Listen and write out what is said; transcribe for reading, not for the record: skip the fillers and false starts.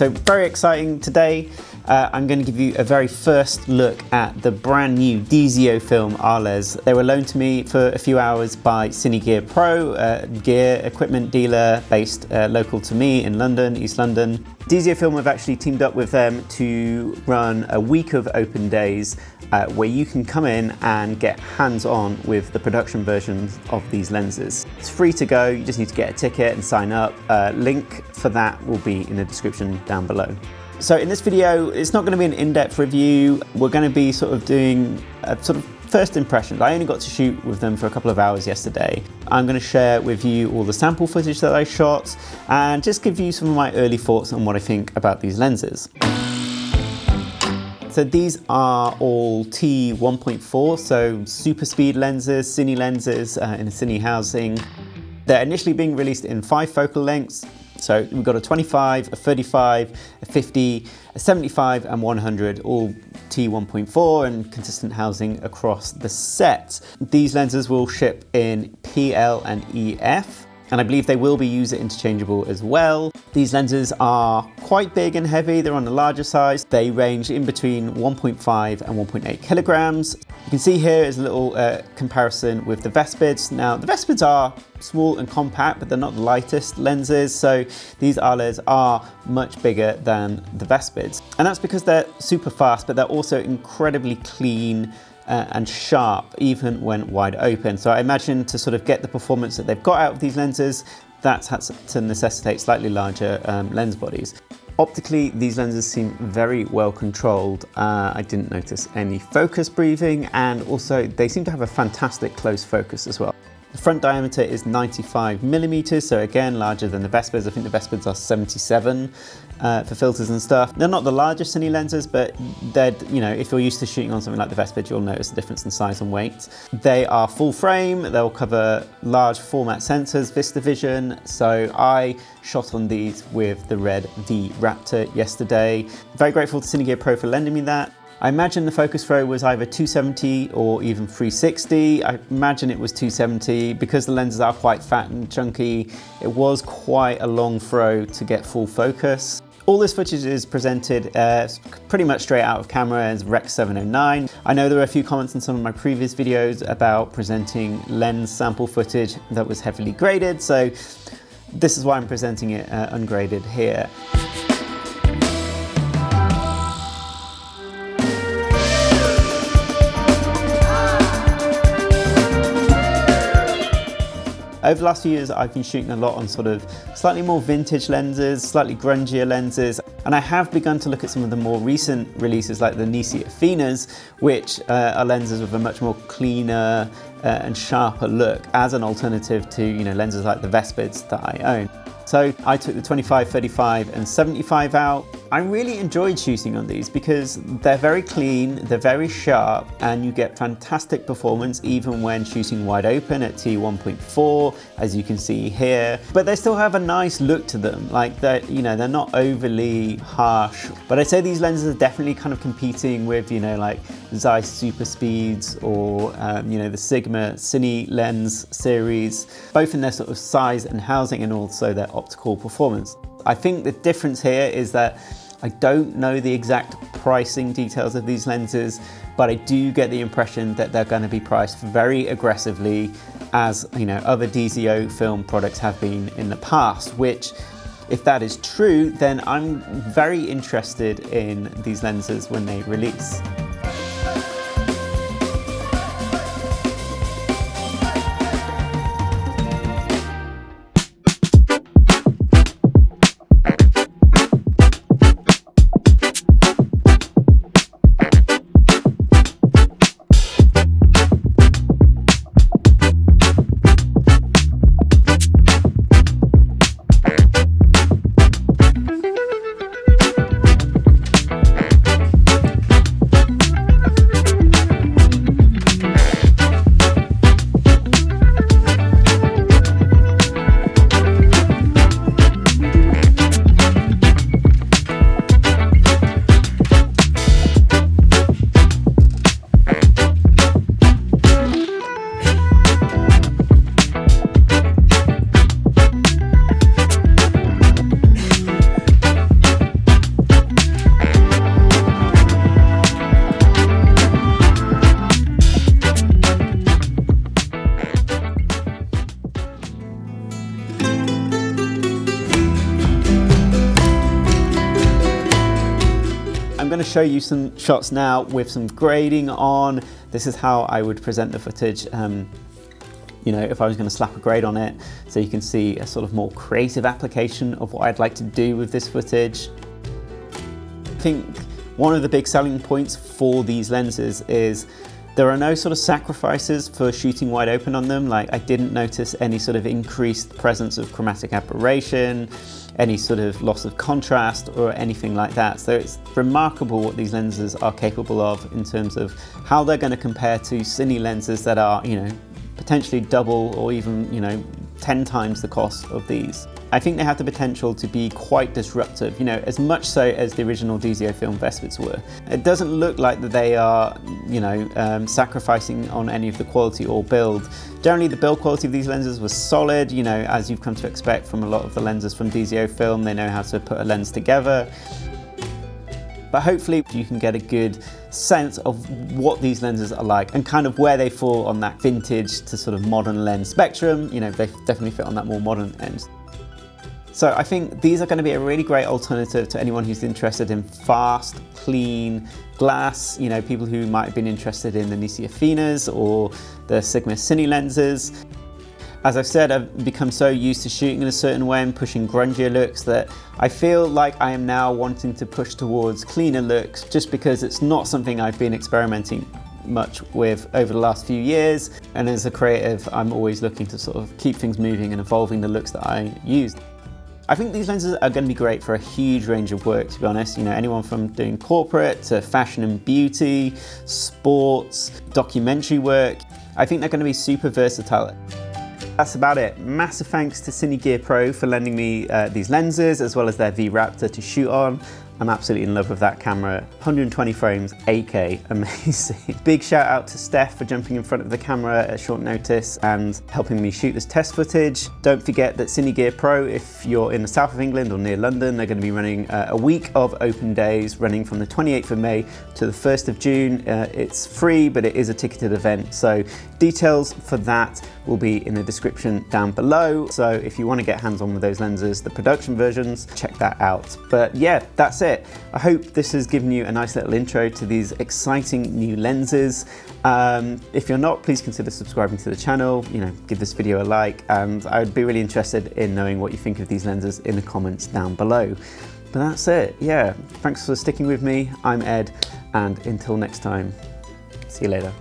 So very exciting today. I'm going to give you a very first look at the brand new DZOFILM Arles. They were loaned to me for a few hours by CINE Gear Pro, a gear equipment dealer based local to me in London, East London. DZOFILM have actually teamed up with them to run a week of open days where you can come in and get hands-on with the production versions of these lenses. It's free to go, you just need to get a ticket and sign up. Link for that will be in the description down below. So in this video, it's not going to be an in-depth review. We're going to be sort of doing a sort of first impressions. I only got to shoot with them for a couple of hours yesterday. I'm going to share with you all the sample footage that I shot and just give you some of my early thoughts on what I think about these lenses. So these are all T1.4, so super speed lenses, CINE lenses in a CINE housing. They're initially being released in 5 focal lengths. So we've got a 25, a 35, a 50, a 75 and 100, all T1.4 and consistent housing across the set. These lenses will ship in PL and EF, and I believe they will be user interchangeable as well. These lenses are quite big and heavy. They're on the larger size. They range in between 1.5 and 1.8 kilograms. You can see here is a little comparison with the Vespids. Now the Vespids are small and compact, but they're not the lightest lenses. So these Arles are much bigger than the Vespids. And that's because they're super fast, but they're also incredibly clean and sharp, even when wide open. So I imagine to sort of get the performance that they've got out of these lenses, that's had to necessitate slightly larger lens bodies. Optically, these lenses seem very well controlled. I didn't notice any focus breathing, and also they seem to have a fantastic close focus as well. The front diameter is 95 millimeters, so again, larger than the Vespids. I think the Vespids are 77 for filters and stuff. They're not the largest CINE lenses, but they're, you know, if you're used to shooting on something like the Vespid, you'll notice the difference in size and weight. They are full frame. They'll cover large format sensors, VistaVision. So I shot on these with the RED V Raptor yesterday. Very grateful to CINE Gear Pro for lending me that. I imagine the focus throw was either 270 or even 360. I imagine it was 270 because the lenses are quite fat and chunky. It was quite a long throw to get full focus. All this footage is presented pretty much straight out of camera as Rec 709. I know there were a few comments in some of my previous videos about presenting lens sample footage that was heavily graded, so this is why I'm presenting it ungraded here. Over the last few years, I've been shooting a lot on sort of slightly more vintage lenses, slightly grungier lenses, and I have begun to look at some of the more recent releases like the Nisi Athenas, which are lenses with a much more cleaner and sharper look as an alternative to, you know, lenses like the Vespids that I own. So I took the 25, 35 and 75 out. I really enjoyed shooting on these because they're very clean, they're very sharp, and you get fantastic performance even when shooting wide open at T1.4, as you can see here. But they still have a nice look to them, like they're, you know, they're not overly harsh. But I'd say these lenses are definitely kind of competing with, you know, like Zeiss Super Speeds or, you know, the Sigma Cine lens series, both in their sort of size and housing and also their optical performance. I think the difference here is that I don't know the exact pricing details of these lenses, but I do get the impression that they're going to be priced very aggressively, as, you know, other DZOFILM products have been in the past, which, if that is true, then I'm very interested in these lenses when they release. going to show you some shots now with some grading on. This is how I would present the footage, you know, if I was going to slap a grade on it, so you can see a sort of more creative application of what I'd like to do with this footage. I think one of the big selling points for these lenses is there are no sort of sacrifices for shooting wide open on them. Like, I didn't notice any sort of increased presence of chromatic aberration, any sort of loss of contrast or anything like that. So it's remarkable what these lenses are capable of in terms of how they're going to compare to cine lenses that are, you know, potentially double or even, you know, 10 times the cost of these. I think they have the potential to be quite disruptive, you know, as much so as the original DZOFILM Vespids were. It doesn't look like that they are, you know, sacrificing on any of the quality or build. Generally, the build quality of these lenses was solid, you know, as you've come to expect from a lot of the lenses from DZOFILM. They know how to put a lens together. But hopefully you can get a good sense of what these lenses are like and kind of where they fall on that vintage to sort of modern lens spectrum. You know, they definitely fit on that more modern end. So I think these are going to be a really great alternative to anyone who's interested in fast, clean glass, you know, people who might have been interested in the Nisi Afinas or the Sigma Cine lenses. As I've said, I've become so used to shooting in a certain way and pushing grungier looks that I feel like I am now wanting to push towards cleaner looks, just because it's not something I've been experimenting much with over the last few years. And as a creative, I'm always looking to sort of keep things moving and evolving the looks that I use. I think these lenses are going to be great for a huge range of work, to be honest. You know, anyone from doing corporate to fashion and beauty, sports, documentary work. I think they're going to be super versatile. That's about it. Massive thanks to Cine Gear Pro for lending me these lenses, as well as their V Raptor to shoot on. I'm absolutely in love with that camera. 120 frames, 8K, amazing. Big shout out to Steph for jumping in front of the camera at short notice and helping me shoot this test footage. Don't forget that Cine Gear Pro, if you're in the south of England or near London, they're going to be running a week of open days running from the 28th of May to the 1st of June. It's free, but it is a ticketed event. So details for that will be in the description down below. So if you want to get hands-on with those lenses, the production versions, check that out. But yeah, that's it. I hope this has given you a nice little intro to these exciting new lenses. If you're not, please consider subscribing to the channel, you know, give this video a like, and I would be really interested in knowing what you think of these lenses in the comments down below. But that's it. Yeah, thanks for sticking with me. I'm Ed, and until next time, see you later.